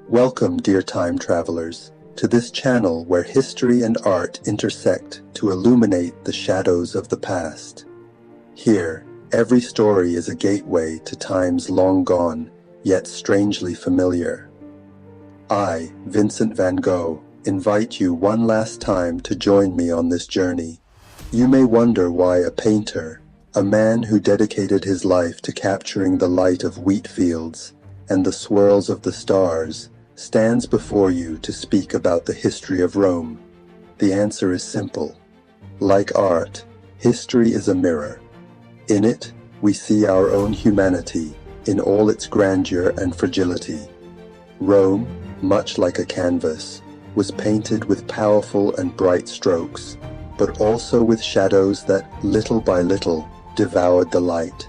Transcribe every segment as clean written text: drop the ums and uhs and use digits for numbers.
Welcome, dear time travelers, to this channel where history and art intersect to illuminate the shadows of the past. Here, every story is a gateway to times long gone, yet strangely familiar. I, Vincent Van Gogh, invite you one last time to join me on this journey. You may wonder why a painter, a man who dedicated his life to capturing the light of wheat fields and the swirls of the stars, stands before you to speak about the history of Rome. The answer is simple. Like art, history is a mirror. In it, we see our own humanity in all its grandeur and fragility. Rome, much like a canvas, was painted with powerful and bright strokes, but also with shadows that, little by little, devoured the light.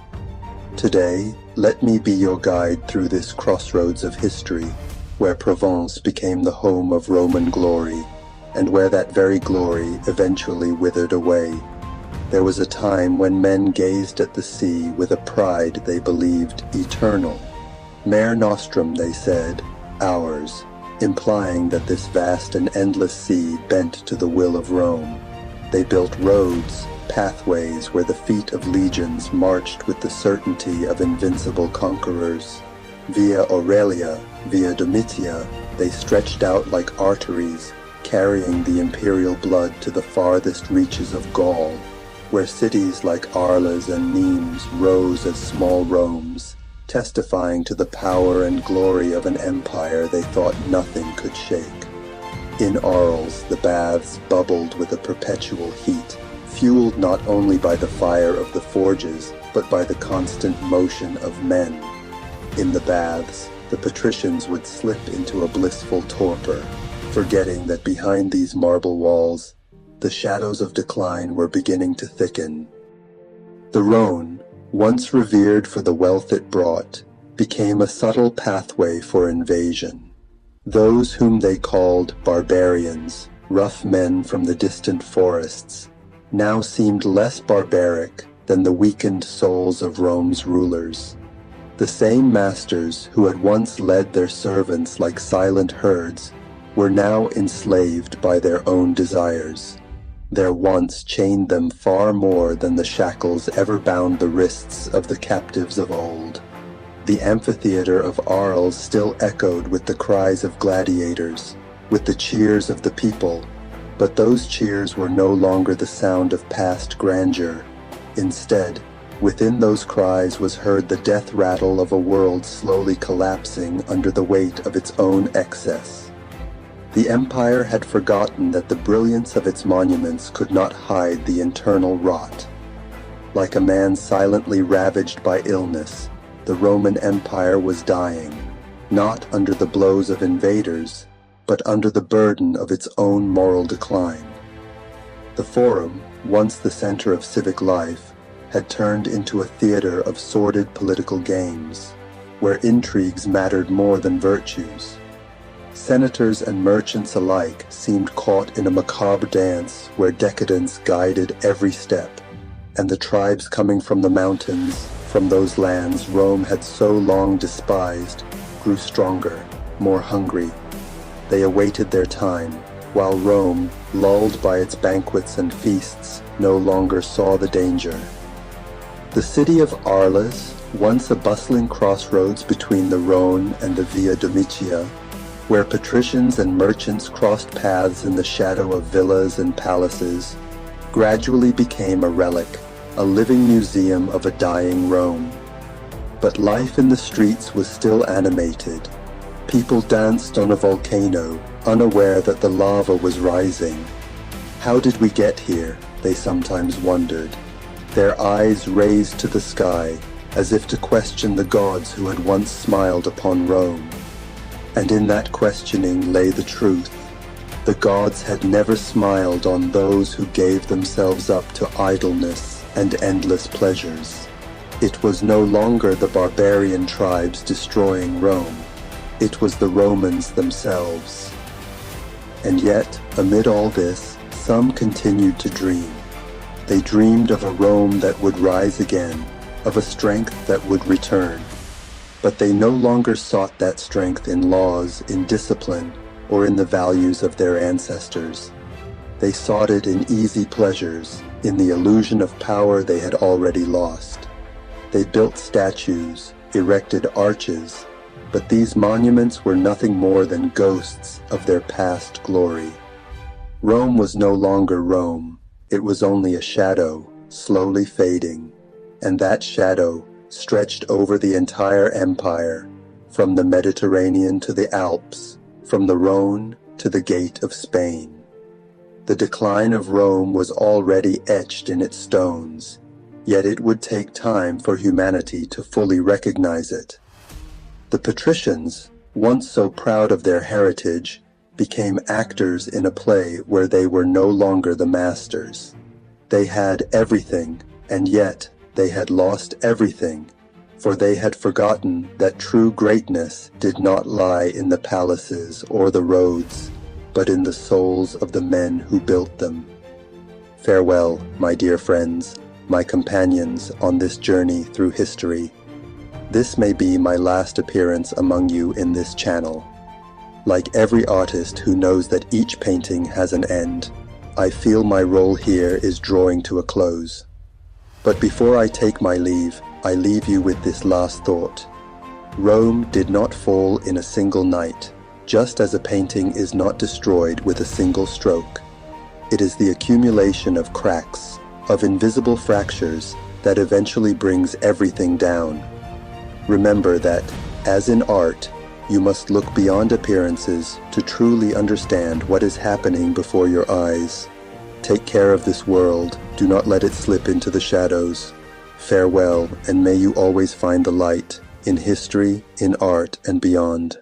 Today, let me be your guide through this crossroads of history, where Provence became the home of Roman glory, and where that very glory eventually withered away. There was a time when men gazed at the sea with a pride they believed eternal. Mare nostrum, they said, ours, implying that this vast and endless sea bent to the will of Rome. They built roads, pathways where the feet of legions marched with the certainty of invincible conquerors. Via Aurelia, Via Domitia, they stretched out like arteries, carrying the imperial blood to the farthest reaches of Gaul, where cities like Arles and Nimes rose as small Romes, testifying to the power and glory of an empire they thought nothing could shake. In Arles, the baths bubbled with a perpetual heat, fueled not only by the fire of the forges, but by the constant motion of men. In the baths, the patricians would slip into a blissful torpor, forgetting that behind these marble walls, the shadows of decline were beginning to thicken. The Rhone, once revered for the wealth it brought, became a subtle pathway for invasion. Those whom they called barbarians, rough men from the distant forests, now seemed less barbaric than the weakened souls of Rome's rulers. The same masters who had once led their servants like silent herds were now enslaved by their own desires. Their wants chained them far more than the shackles ever bound the wrists of the captives of old. The amphitheater of Arles still echoed with the cries of gladiators, with the cheers of the people, but those cheers were no longer the sound of past grandeur. Instead, within those cries was heard the death rattle of a world slowly collapsing under the weight of its own excess. The empire had forgotten that the brilliance of its monuments could not hide the internal rot. Like a man silently ravaged by illness, the Roman Empire was dying, not under the blows of invaders, but under the burden of its own moral decline. The Forum, once the center of civic life, had turned into a theater of sordid political games, where intrigues mattered more than virtues. Senators and merchants alike seemed caught in a macabre dance where decadence guided every step, and the tribes coming from the mountains, from those lands Rome had so long despised, grew stronger, more hungry. They awaited their time, while Rome, lulled by its banquets and feasts, no longer saw the danger. The city of Arles, once a bustling crossroads between the Rhone and the Via Domitia, where patricians and merchants crossed paths in the shadow of villas and palaces, gradually became a relic, a living museum of a dying Rome. But life in the streets was still animated. People danced on a volcano, unaware that the lava was rising. How did we get here? They sometimes wondered, their eyes raised to the sky, as if to question the gods who had once smiled upon Rome. And in that questioning lay the truth. The gods had never smiled on those who gave themselves up to idleness and endless pleasures. It was no longer the barbarian tribes destroying Rome. It was the Romans themselves. And yet, amid all this, some continued to dream. They dreamed of a Rome that would rise again, of a strength that would return. But they no longer sought that strength in laws, in discipline, or in the values of their ancestors. They sought it in easy pleasures, in the illusion of power they had already lost. They built statues, erected arches, but these monuments were nothing more than ghosts of their past glory. Rome was no longer Rome. It was only a shadow, slowly fading, and that shadow stretched over the entire empire, from the Mediterranean to the Alps, from the Rhone to the Gate of Spain. The decline of Rome was already etched in its stones, yet it would take time for humanity to fully recognize it. The patricians, once so proud of their heritage, became actors in a play where they were no longer the masters. They had everything, and yet they had lost everything, for they had forgotten that true greatness did not lie in the palaces or the roads, but in the souls of the men who built them. Farewell, my dear friends, my companions on this journey through history. This may be my last appearance among you in this channel. Like every artist who knows that each painting has an end, I feel my role here is drawing to a close. But before I take my leave, I leave you with this last thought. Rome did not fall in a single night, just as a painting is not destroyed with a single stroke. It is the accumulation of cracks, of invisible fractures, that eventually brings everything down. Remember that, as in art, you must look beyond appearances to truly understand what is happening before your eyes. Take care of this world. Do not let it slip into the shadows. Farewell, and may you always find the light in history, in art, and beyond.